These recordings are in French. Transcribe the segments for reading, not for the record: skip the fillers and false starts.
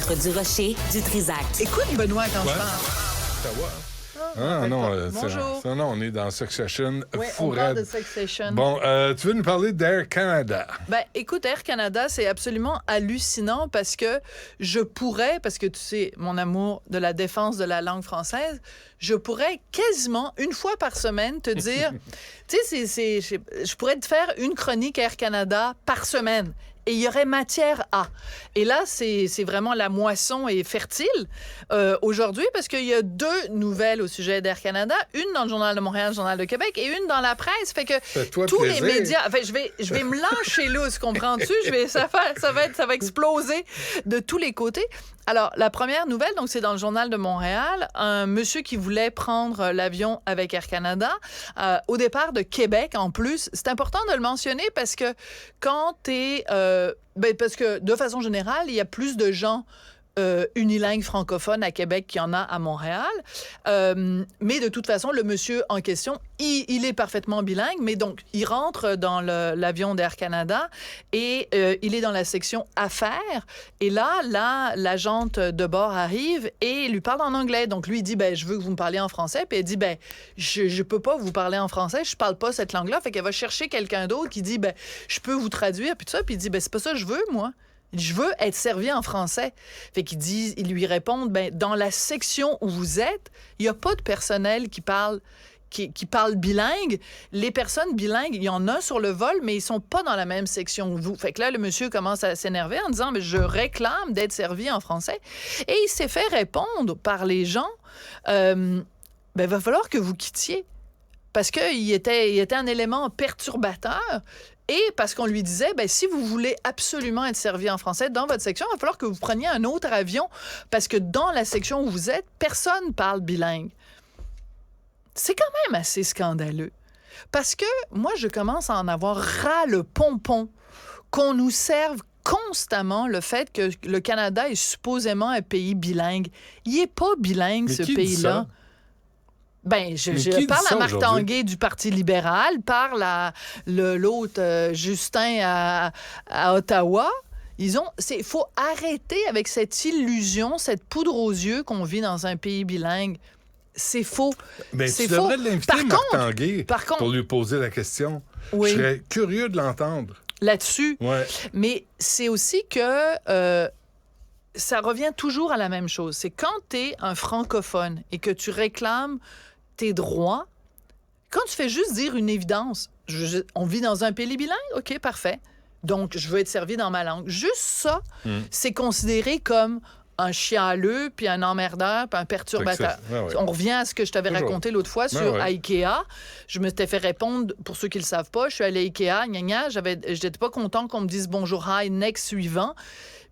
entre Durocher, du Trizac. Écoute, Benoît, quand je parle. Ottawa. Bonjour. Non, on est dans Succession. Oui, fou on parle raide. de Succession. Bon, tu veux nous parler d'Air Canada? Ben, écoute, Air Canada, c'est absolument hallucinant parce que parce que tu sais, mon amour de la défense de la langue française, je pourrais quasiment une fois par semaine te dire, tu sais, je pourrais te faire une chronique Air Canada par semaine. Et il y aurait matière à. Et là, c'est vraiment la moisson est fertile aujourd'hui parce qu'il y a 2 nouvelles au sujet d'Air Canada, une dans le Journal de Montréal, le Journal de Québec, et une dans la presse. Fait que Fais-toi tous plaisir. les médias, enfin, je vais me lâcher lousse, comprends-tu? Ça va exploser de tous les côtés. Alors, la première nouvelle, donc c'est dans le Journal de Montréal, un monsieur qui voulait prendre l'avion avec Air Canada au départ de Québec en plus. C'est important de le mentionner parce que quand parce que de façon générale, il y a plus de gens unilingues francophones à Québec qu'il y en a à Montréal. Mais de toute façon, le monsieur en question, il est parfaitement bilingue, mais donc, il rentre dans l'avion d'Air Canada et il est dans la section affaires. Et là, l'agente de bord arrive et lui parle en anglais. Donc, lui, il dit, je veux que vous me parliez en français. Puis elle dit, je peux pas vous parler en français, je parle pas cette langue-là. Fait qu'elle va chercher quelqu'un d'autre qui dit, je peux vous traduire, puis tout ça. Puis il dit, c'est pas ça que je veux, moi. Je veux être servi en français. Fait ils lui répondent, dans la section où vous êtes, il n'y a pas de personnel qui parle bilingue. Les personnes bilingues, il y en a sur le vol, mais ils sont pas dans la même section que vous. Fait que là, le monsieur commence à s'énerver en disant, je réclame d'être servi en français. Et il s'est fait répondre par les gens, va falloir que vous quittiez. Parce qu'il était un élément perturbateur. Et parce qu'on lui disait, si vous voulez absolument être servi en français dans votre section, il va falloir que vous preniez un autre avion parce que dans la section où vous êtes, personne parle bilingue. C'est quand même assez scandaleux. Parce que moi, je commence à en avoir ras le pompon qu'on nous serve constamment le fait que le Canada est supposément un pays bilingue. Il n'est pas bilingue, Mais ce qui dit pays-là. ça? Je parle à Marc Tanguay du Parti libéral, parle à l'autre Justin à Ottawa. Il faut arrêter avec cette illusion, cette poudre aux yeux qu'on vit dans un pays bilingue. C'est faux. Tu devrais l'inviter, Marc Tanguay, pour lui poser la question. Oui. Je serais curieux de l'entendre. Là-dessus. Ouais. Mais c'est aussi que ça revient toujours à la même chose. C'est quand tu es un francophone et que tu réclames tes droits, quand tu fais juste dire une évidence, on vit dans un pays bilingue, OK, parfait. Donc, je veux être servi dans ma langue. Juste ça, c'est considéré comme un chialeux, puis un emmerdeur, puis un perturbateur. Ouais. On revient à ce que je t'avais raconté l'autre fois sur IKEA. Je me t'ai fait répondre, pour ceux qui ne le savent pas, je suis allée à IKEA, j'étais pas content qu'on me dise bonjour, hi, next, suivant.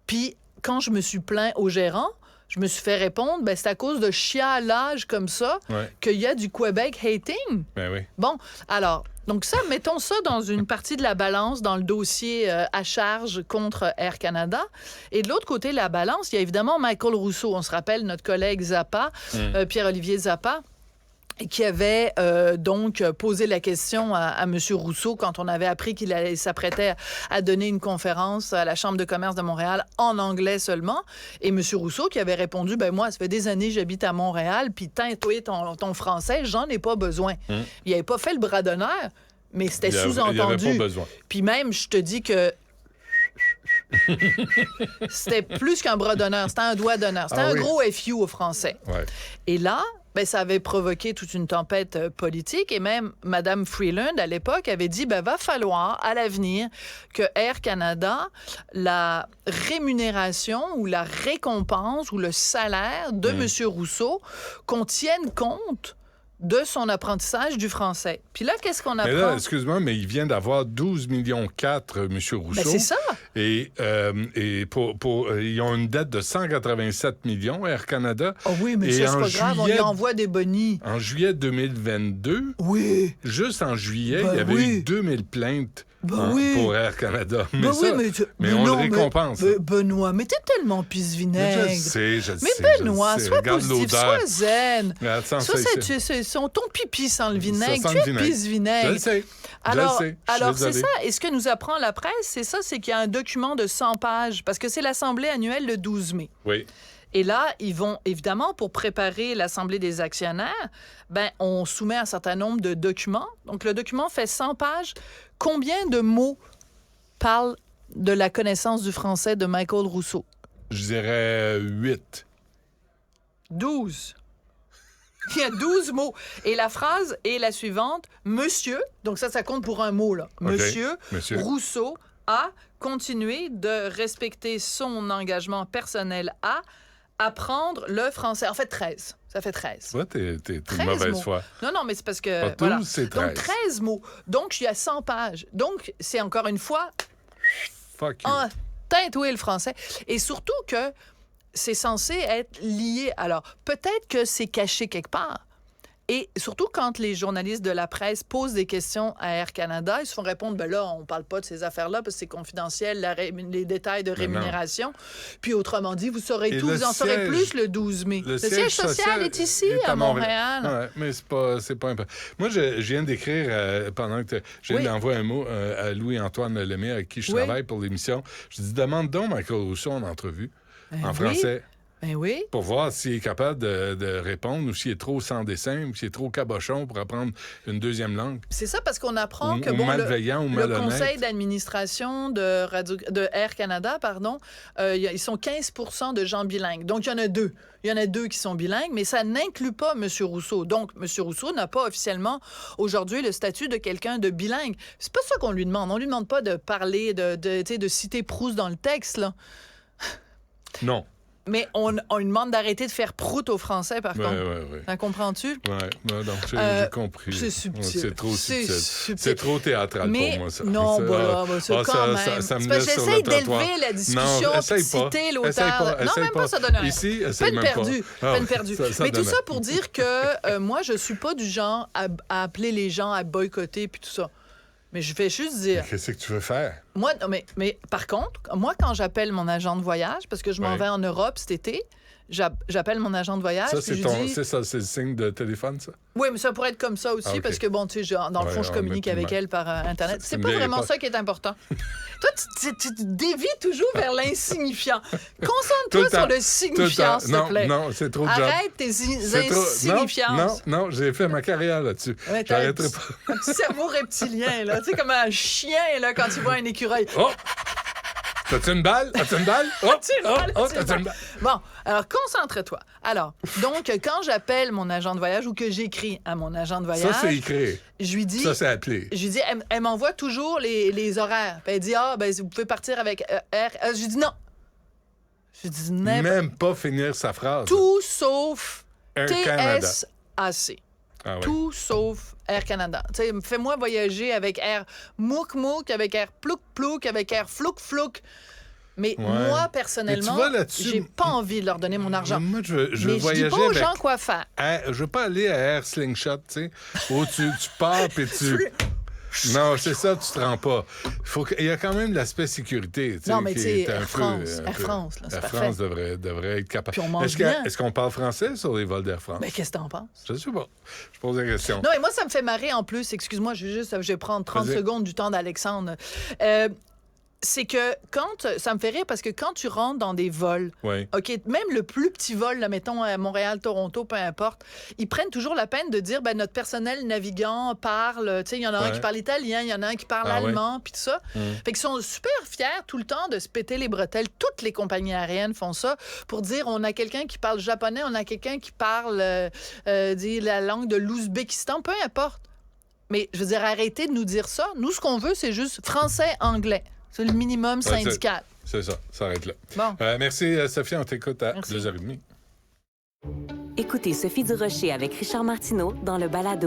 Puis, quand je me suis plaint au gérant, je me suis fait répondre, c'est à cause de chialage comme ça qu'il y a du Québec hating. Oui. Bon, alors, donc ça, mettons ça dans une partie de la balance, dans le dossier à charge contre Air Canada. Et de l'autre côté de la balance, il y a évidemment Michael Rousseau. On se rappelle notre collègue Zappa, Pierre-Olivier Zappa, qui avait donc posé la question à M. Rousseau quand on avait appris qu'il s'apprêtait à donner une conférence à la Chambre de commerce de Montréal en anglais seulement. Et M. Rousseau qui avait répondu, moi, ça fait des années que j'habite à Montréal, puis toi, ton français, j'en ai pas besoin. Il n'avait pas fait le bras d'honneur, mais c'était sous-entendu. Il avait pas besoin. Puis même, je te dis que c'était plus qu'un bras d'honneur, c'était un doigt d'honneur. C'était un gros FU au français. Ouais. Et là, ça avait provoqué toute une tempête politique et même Mme Freeland, à l'époque, avait dit, va falloir, à l'avenir, que Air Canada, la rémunération ou la récompense ou le salaire de M. Rousseau, qu'on tienne compte de son apprentissage du français. Puis là, qu'est-ce qu'on apprend? Mais là, excuse-moi, mais il vient d'avoir 12,4 millions, M. Rousseau. C'est ça. Et ils ont une dette de 187 millions, Air Canada. Oh oui, mais ça, c'est pas grave, on lui envoie des bonis. En juillet 2022, oui. juste en juillet, il y avait eu 2000 plaintes Oui. Pour Air Canada. Mais, Ben ça, oui, mais on non, le récompense. hein. Benoît, mais t'es tellement pisse-vinaigre. Mais je sais, je Mais sais. Benoît, je sais. sois Regarde positif, l'odeur. sois zen. Regarde, sans Ça, c'est ton pipi sans le vinaigre. Ça sent Tu le es vinaigre. Je pisse-vinaigre. le sais. Alors, je le sais. Je suis alors c'est désolé. ça. Et ce que nous apprend la presse, c'est qu'il y a un document de 100 pages, parce que c'est l'Assemblée annuelle le 12 mai. Oui. Et là, ils vont, évidemment, pour préparer l'Assemblée des actionnaires, on soumet un certain nombre de documents. Donc, le document fait 100 pages. Combien de mots parlent de la connaissance du français de Michael Rousseau? Je dirais 8. 12. Il y a 12 mots. Et la phrase est la suivante. Monsieur, donc ça compte pour un mot, là. OK. Monsieur Rousseau Rousseau a continué de respecter son engagement personnel à apprendre le français. En fait, 13. Ça fait 13. Ouais, t'es 13 mauvaise mots. foi. Non, mais c'est parce que... Pas 12, voilà. c'est Donc, 13. 13 mots. Donc, il y a 100 pages. Donc, c'est encore une fois... Fuck you. Tintoué le français. Et surtout que c'est censé être lié. Alors, peut-être que c'est caché quelque part. Et surtout quand les journalistes de la presse posent des questions à Air Canada, ils se font répondre, là, on parle pas de ces affaires-là parce que c'est confidentiel, les détails de rémunération. Puis autrement dit, vous saurez tout, vous en saurez plus le 12 mai. Le siège social est ici, à Montréal. Ouais, mais c'est pas important. Moi, je viens d'écrire, pendant que je viens d'envoyer un mot à Louis-Antoine Lemay, avec qui je travaille pour l'émission. Je dis, demande donc Michael Rousseau en entrevue, en français. Ben oui. Pour voir s'il est capable de répondre ou s'il est trop sans dessin ou s'il est trop cabochon pour apprendre une deuxième langue. C'est ça, parce qu'on apprend que ou malveillant ou le malhonnête. conseil d'administration de Air Canada, ils sont 15 % de gens bilingues. Donc, il y en a deux. Il y en a deux qui sont bilingues, mais ça n'inclut pas M. Rousseau. Donc, M. Rousseau n'a pas officiellement aujourd'hui le statut de quelqu'un de bilingue. C'est pas ça qu'on lui demande. On lui demande pas de parler, de citer Proust dans le texte, là. Non. Mais on lui demande d'arrêter de faire prout au français, par contre. Oui. Ça comprends-tu? Oui, donc j'ai compris. C'est subtil. C'est trop subtil. C'est trop théâtral pour moi, ça. Non, c'est quand même. Ça me c'est parce laisse que sur j'essaie le trottoir. d'élever la discussion, puis de citer l'auteur. Non, même pas, ça donne rien. Ici, essaye Peine même perdue. pas. Peine perdue. Ça Mais tout donne ça pour dire que moi, je suis pas du genre à appeler les gens à boycotter, puis tout ça. Mais je vais juste dire... Qu'est-ce que tu veux faire? Moi, mais par contre, moi, quand j'appelle mon agent de voyage, parce que je m'en vais en Europe cet été, j'appelle mon agent de voyage. Ça, c'est c'est le signe de téléphone, ça? Oui, mais ça pourrait être comme ça aussi, okay. parce que, dans le fond, je communique avec elle par Internet. C'est pas vraiment ça qui est important. Toi, tu dévies toujours vers l'insignifiant. Concentre-toi sur le signifiant, s'il te plaît. Non, c'est trop de Arrête tes insignifiances. Non, j'ai fait ma carrière là-dessus. Ouais, j'arrêterai pas. Un petit cerveau reptilien, là. Tu sais, comme un chien, là, quand il voit un écureuil. Oh! T'as-tu une balle? T'as-tu une balle? Oh! T'as une balle. Bon, alors, concentre-toi. Alors, donc, quand j'appelle mon agent de voyage ou que j'écris à mon agent de voyage... Ça, c'est écrit. Je lui dis... Ça, c'est appelé. Je lui dis, elle m'envoie toujours les horaires. Puis elle dit, vous pouvez partir avec Air... Je lui dis non. Je lui dis même pas finir sa phrase. Tout sauf Air Canada. TSAC. Ah ouais. Tout sauf Air Canada. Tu sais, fais-moi voyager avec Air Mouk Mouk, avec Air Plouk Plouk, avec Air Flouk Flouk. Mais moi, personnellement, j'ai pas envie de leur donner mon argent. Moi, je veux mais voyager je dis pas aux gens quoi faire. Je veux pas aller à Air Slingshot, tu sais, où tu pars et tu... Non, c'est ça, tu te rends pas. Il y a quand même l'aspect sécurité. Non, mais tu sais, Air France, Air France, là, c'est Air parfait. France devrait être capable. Puis on mange bien. Est-ce qu'on parle français sur les vols d'Air France? Mais qu'est-ce que t'en penses? Je sais pas. Je pose la question. Non, et moi, ça me fait marrer en plus. Excuse-moi, je vais prendre 30 secondes du temps d'Alexandre. C'est que ça me fait rire parce que quand tu rentres dans des vols, OK, même le plus petit vol, là, mettons à Montréal, Toronto, peu importe, ils prennent toujours la peine de dire, notre personnel navigant parle, tu sais, il y en a un qui parle italien, il y en a un qui parle allemand, puis tout ça. Fait qu'ils sont super fiers tout le temps de se péter les bretelles. Toutes les compagnies aériennes font ça pour dire, on a quelqu'un qui parle japonais, on a quelqu'un qui parle la langue de l'Ouzbékistan, peu importe. Mais je veux dire, arrêtez de nous dire ça. Nous, ce qu'on veut, c'est juste français-anglais. C'est le minimum syndical. C'est ça, ça arrête là. Bon. Merci, Sophie. On t'écoute à 2h30. Écoutez Sophie Durocher avec Richard Martineau dans le balado